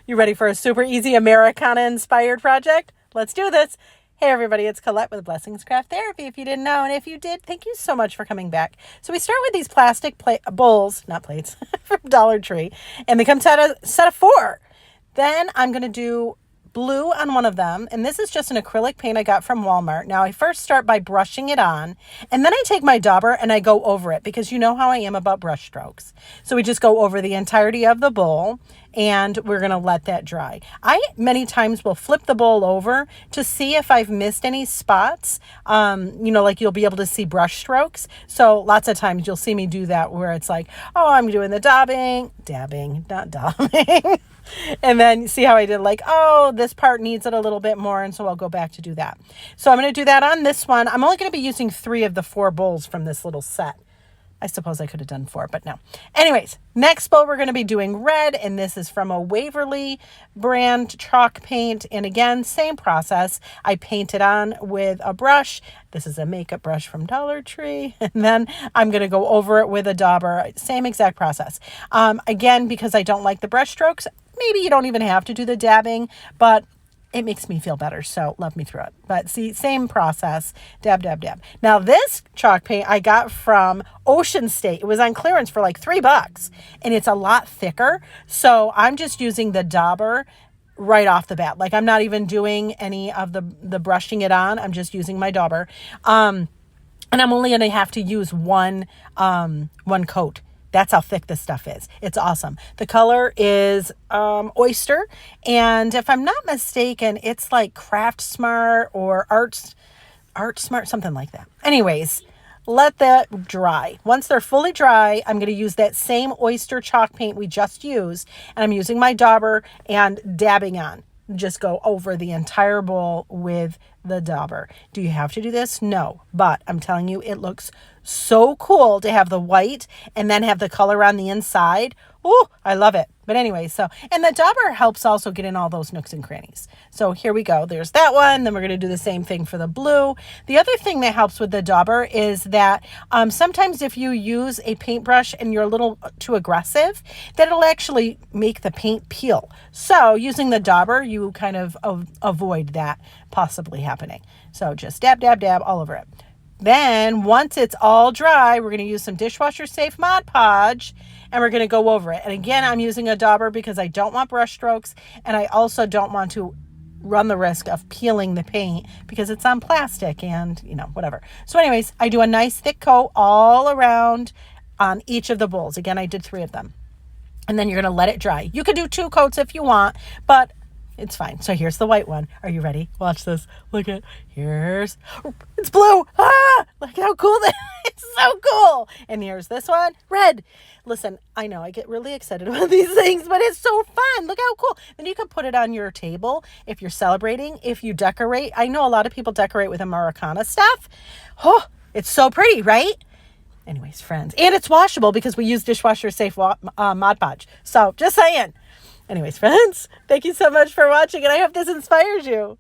You ready for a super easy Americana inspired project? Let's do this. Hey everybody, it's Colette with Blessings Craft Therapy, if you didn't know. And if you did, thank you so much for coming back. So we start with these plastic bowls, not plates, from Dollar Tree. And they come set of 4. Then I'm going to do blue on one of them. And this is just an acrylic paint I got from Walmart. Now I first start by brushing it on. And then I take my dauber and I go over it, because you know how I am about brush strokes. So we just go over the entirety of the bowl. And we're going to let that dry. I many times will flip the bowl over to see if I've missed any spots. Like you'll be able to see brush strokes. So lots of times you'll see me do that where it's like, oh, I'm doing the dabbing, not dabbing. And then see how I did, like, oh, this part needs it a little bit more. And so I'll go back to do that. So I'm going to do that on this one. I'm only going to be using 3 of the 4 bowls from this little set. I suppose I could have done 4, but no. Anyways, next bowl we're going to be doing red, and this is from a Waverly brand chalk paint. And again, same process. I paint it on with a brush. This is a makeup brush from Dollar Tree. And then I'm going to go over it with a dauber. Same exact process. Again, because I don't like the brush strokes, maybe you don't even have to do the dabbing, but it makes me feel better, so love me through it. But see, same process, dab, dab, dab. Now this chalk paint I got from Ocean State. It was on clearance for like $3, and it's a lot thicker. So I'm just using the dauber right off the bat. Like I'm not even doing any of the brushing it on. I'm just using my dauber. And I'm only going to have to use one coat. That's how thick this stuff is. It's awesome. The color is oyster. And if I'm not mistaken, it's like Craft Smart or Art Smart, something like that. Anyways, let that dry. Once they're fully dry, I'm going to use that same oyster chalk paint we just used. And I'm using my dauber and dabbing on. Just go over the entire bowl with the dauber. Do you have to do this? No. But I'm telling you, it looks so cool to have the white and then have the color on the inside. Oh, I love it. But anyway, and the dauber helps also get in all those nooks and crannies. So here we go. There's that one. Then we're going to do the same thing for the blue. The other thing that helps with the dauber is that sometimes if you use a paintbrush and you're a little too aggressive, that it'll actually make the paint peel. So using the dauber, you kind of avoid that possibly happening. So just dab, dab, dab all over it. Then once it's all dry, we're going to use some dishwasher safe Mod Podge, and we're going to go over it. And again, I'm using a dauber because I don't want brush strokes, and I also don't want to run the risk of peeling the paint because it's on plastic and, whatever. So anyways, I do a nice thick coat all around on each of the bowls. Again, I did 3 of them. And then you're going to let it dry. You could do 2 coats if you want, but it's fine. So here's the white one. Are you ready? Watch this. Look at, it's blue. Ah, look how cool that is. It's so cool. And here's this one, red. Listen, I know I get really excited about these things, but it's so fun. Look how cool. Then you can put it on your table if you're celebrating, if you decorate. I know a lot of people decorate with Americana stuff. Oh, it's so pretty, right? Anyways, friends. And it's washable because we use dishwasher safe Mod Podge. So just saying. Anyways, friends, thank you so much for watching, and I hope this inspires you.